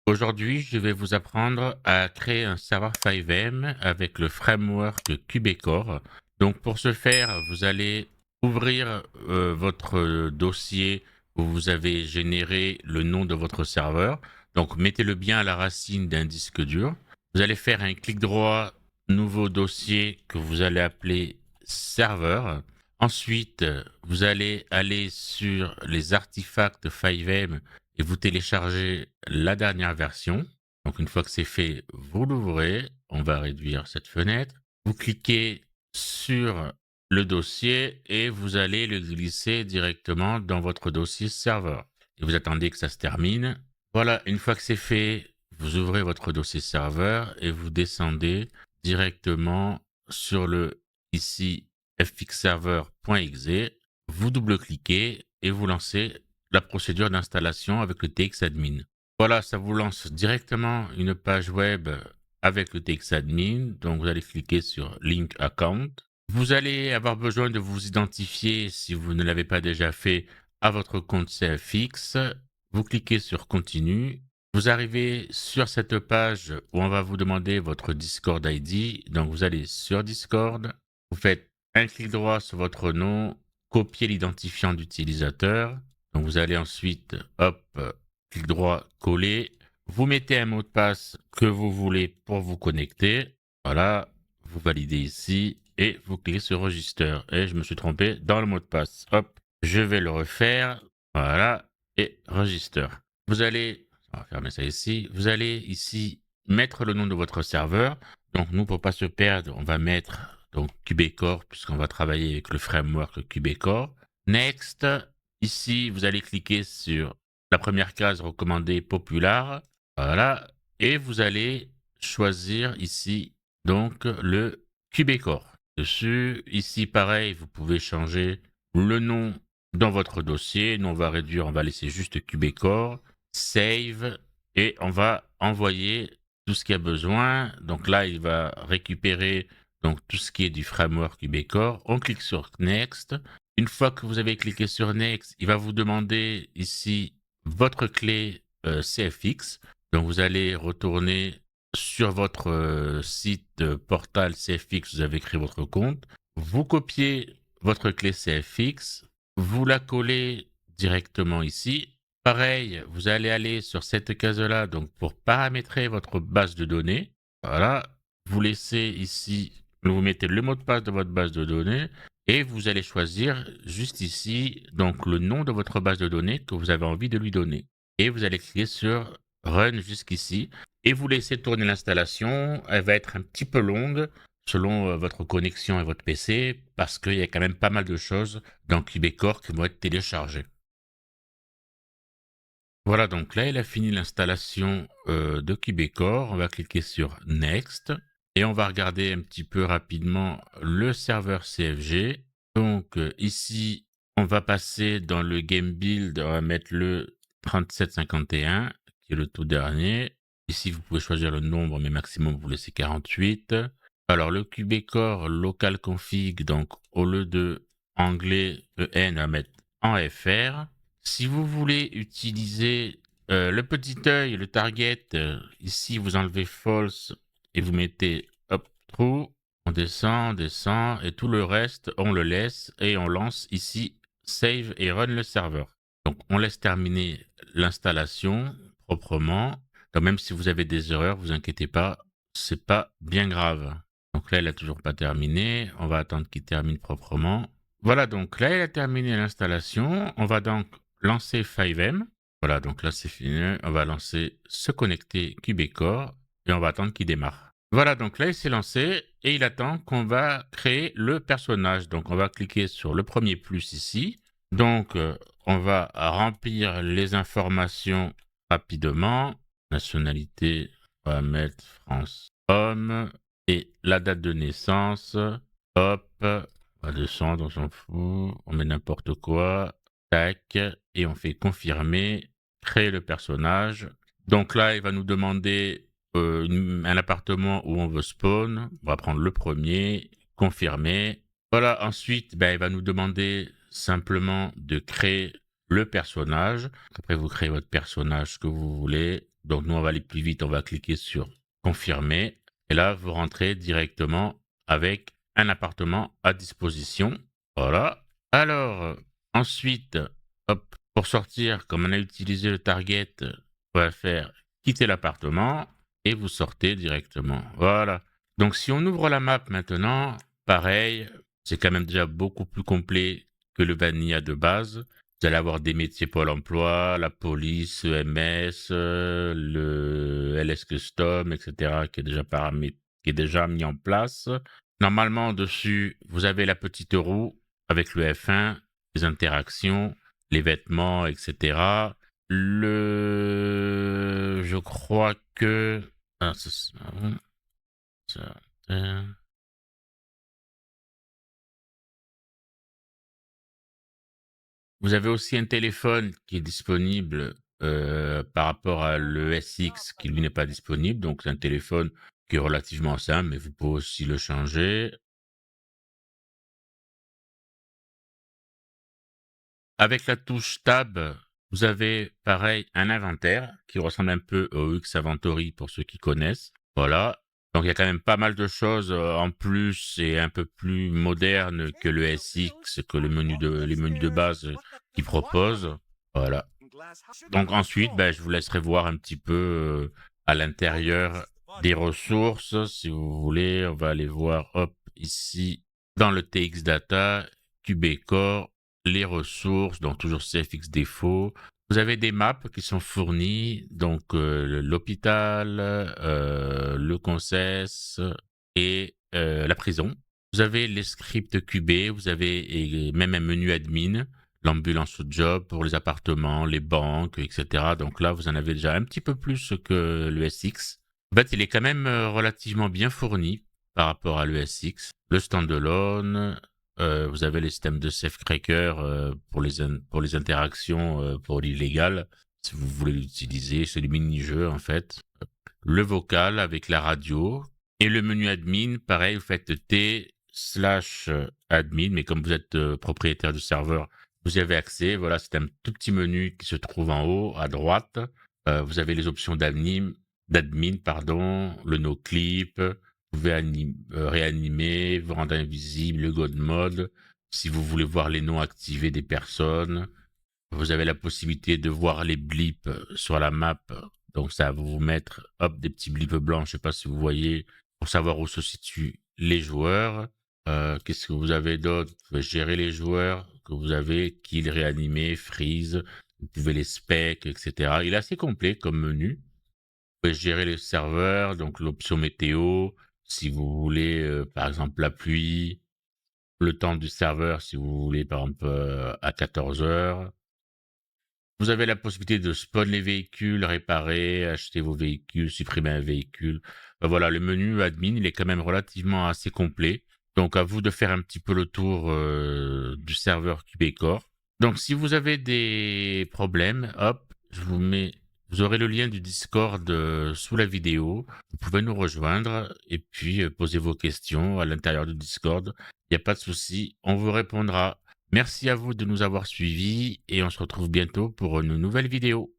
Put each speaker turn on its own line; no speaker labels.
Aujourd'hui, je vais vous apprendre à créer un serveur 5M avec le framework Quebecor. Donc pour ce faire, vous allez ouvrir votre dossier où vous avez généré le nom de votre serveur. Donc mettez-le bien à la racine d'un disque dur. Vous allez faire un clic droit, nouveau dossier que vous allez appeler serveur. Ensuite, vous allez aller sur les artefacts 5M et vous téléchargez la dernière version. Donc une fois que c'est fait, vous l'ouvrez. On va réduire cette fenêtre. Vous cliquez sur le dossier et vous allez le glisser directement dans votre dossier serveur. Et vous attendez que ça se termine. Voilà, une fois que c'est fait, vous ouvrez votre dossier serveur et vous descendez directement sur le ici fxserver.exe. Vous double-cliquez et vous lancez la procédure d'installation avec le TXadmin. Voilà, ça vous lance directement une page web avec le TXadmin. Donc, vous allez cliquer sur Link Account. Vous allez avoir besoin de vous identifier, si vous ne l'avez pas déjà fait, à votre compte CFX. Vous cliquez sur Continue. Vous arrivez sur cette page où on va vous demander votre Discord ID. Donc, vous allez sur Discord. Vous faites un clic droit sur votre nom, copier l'identifiant d'utilisateur. Donc vous allez ensuite, hop, clic droit, coller. Vous mettez un mot de passe que vous voulez pour vous connecter. Voilà, vous validez ici et vous cliquez sur Register. Et je me suis trompé dans le mot de passe. Hop, je vais le refaire. Voilà, et Register. Vous allez, on va fermer ça ici. Vous allez ici mettre le nom de votre serveur. Donc nous, pour pas se perdre, on va mettre donc Quebecor, puisqu'on va travailler avec le framework Quebecor. Next, ici, vous allez cliquer sur la première case recommandée Popular. Voilà. Et vous allez choisir ici, donc, le Quebecor. Dessus, ici, pareil, vous pouvez changer le nom dans votre dossier. Nous, on va réduire, on va laisser juste Quebecor. Save. Et on va envoyer tout ce qu'il y a besoin. Donc là, il va récupérer donc tout ce qui est du framework Quebecor. On clique sur Next. Une fois que vous avez cliqué sur Next, il va vous demander ici votre clé CFX. Donc vous allez retourner sur votre site portal CFX, vous avez créé votre compte. Vous copiez votre clé CFX, vous la collez directement ici. Pareil, vous allez aller sur cette case-là donc pour paramétrer votre base de données. Voilà, vous laissez ici, vous mettez le mot de passe de votre base de données et vous allez choisir juste ici donc le nom de votre base de données que vous avez envie de lui donner. Et vous allez cliquer sur Run jusqu'ici et vous laissez tourner l'installation. Elle va être un petit peu longue selon votre connexion et votre PC parce qu'il y a quand même pas mal de choses dans Quebecor qui vont être téléchargées. Voilà, donc là, il a fini l'installation de Quebecor. On va cliquer sur Next et on va regarder un petit peu rapidement le serveur CFG. Donc ici, on va passer dans le Game Build, on va mettre le 3751 qui est le tout dernier. Ici, vous pouvez choisir le nombre, mais maximum, vous laissez 48. Alors, le Quebecor local config, donc au lieu de anglais EN, on va mettre en FR. Si vous voulez utiliser le petit œil, le target, ici vous enlevez false et vous mettez hop, true. On descend et tout le reste on le laisse et on lance ici save et run le serveur. Donc on laisse terminer l'installation proprement. Donc même si vous avez des erreurs, vous inquiétez pas, c'est pas bien grave. Donc là, elle a toujours pas terminé. On va attendre qu'il termine proprement. Voilà, donc là, elle a terminé l'installation. On va donc lancer 5M. Voilà, donc là, c'est fini. On va lancer se connecter Quebecor et on va attendre qu'il démarre. Voilà, donc là, il s'est lancé et il attend qu'on va créer le personnage. Donc, on va cliquer sur le premier plus ici. Donc, on va remplir les informations rapidement. Nationalité, on va mettre France homme et la date de naissance. Hop, on va descendre, on s'en fout. On met n'importe quoi. Tac, et on fait confirmer, créer le personnage. Donc là, il va nous demander un appartement où on veut spawn. On va prendre le premier, confirmer. Voilà, ensuite, ben, il va nous demander simplement de créer le personnage. Après, vous créez votre personnage que vous voulez. Donc nous, on va aller plus vite, on va cliquer sur confirmer. Et là, vous rentrez directement avec un appartement à disposition. Voilà. Alors, ensuite, hop, pour sortir, comme on a utilisé le target, on va faire quitter l'appartement et vous sortez directement. Voilà. Donc si on ouvre la map maintenant, pareil, c'est quand même déjà beaucoup plus complet que le Vanilla de base. Vous allez avoir des métiers Pôle emploi, la police, EMS, le LS Custom, etc., qui est déjà mis en place. Normalement, dessus, vous avez la petite roue avec le F1, les interactions, les vêtements, etc. Je crois que... Ah, ça, vous avez aussi un téléphone qui est disponible, par rapport à le SX qui lui n'est pas disponible, donc c'est un téléphone qui est relativement simple, mais vous pouvez aussi le changer. Avec la touche Tab, vous avez pareil un inventaire qui ressemble un peu au X Inventory pour ceux qui connaissent. Voilà, donc il y a quand même pas mal de choses, en plus et un peu plus moderne que le SX, que les menus de base, qu'ils proposent. Voilà. Donc ensuite, je vous laisserai voir un petit peu, à l'intérieur des ressources. Si vous voulez, on va aller voir, hop, ici, dans le TX Data, Quebecor, les ressources, donc toujours CFX défaut. Vous avez des maps qui sont fournies, donc l'hôpital, le Concesse et la prison. Vous avez les scripts QB, vous avez et même un menu admin, l'ambulance au job pour les appartements, les banques, etc. Donc là, vous en avez déjà un petit peu plus que le SX. En fait, il est quand même relativement bien fourni par rapport à le SX. Le standalone, vous avez les systèmes de safecracker pour les interactions, pour l'illégal, si vous voulez l'utiliser. C'est les mini-jeux, en fait. Le vocal avec la radio. Et le menu admin, pareil, vous faites T/admin, mais comme vous êtes propriétaire du serveur, vous y avez accès. Voilà, c'est un tout petit menu qui se trouve en haut à droite. Vous avez les options d'admin, pardon, le no-clip. Vous pouvez réanimer, vous rendre invisible, le God mode. Si vous voulez voir les noms activés des personnes, vous avez la possibilité de voir les blips sur la map. Donc ça va vous mettre, hop, des petits blips blancs. Je sais pas si vous voyez, pour savoir où se situent les joueurs. Qu'est-ce que vous avez d'autre? Vous pouvez gérer les joueurs que vous avez, kill, réanimer, freeze. Vous pouvez les specs, etc. Il est assez complet comme menu. Vous pouvez gérer les serveurs, donc l'option météo, si vous voulez, par exemple, la pluie, le temps du serveur, si vous voulez, par exemple, à 14 heures. Vous avez la possibilité de spawn les véhicules, réparer, acheter vos véhicules, supprimer un véhicule. Voilà, le menu admin, il est quand même relativement assez complet. Donc à vous de faire un petit peu le tour du serveur Quebecor. Donc si vous avez des problèmes, hop, vous aurez le lien du Discord sous la vidéo. Vous pouvez nous rejoindre et puis poser vos questions à l'intérieur du Discord. Il n'y a pas de souci, on vous répondra. Merci à vous de nous avoir suivis et on se retrouve bientôt pour une nouvelle vidéo.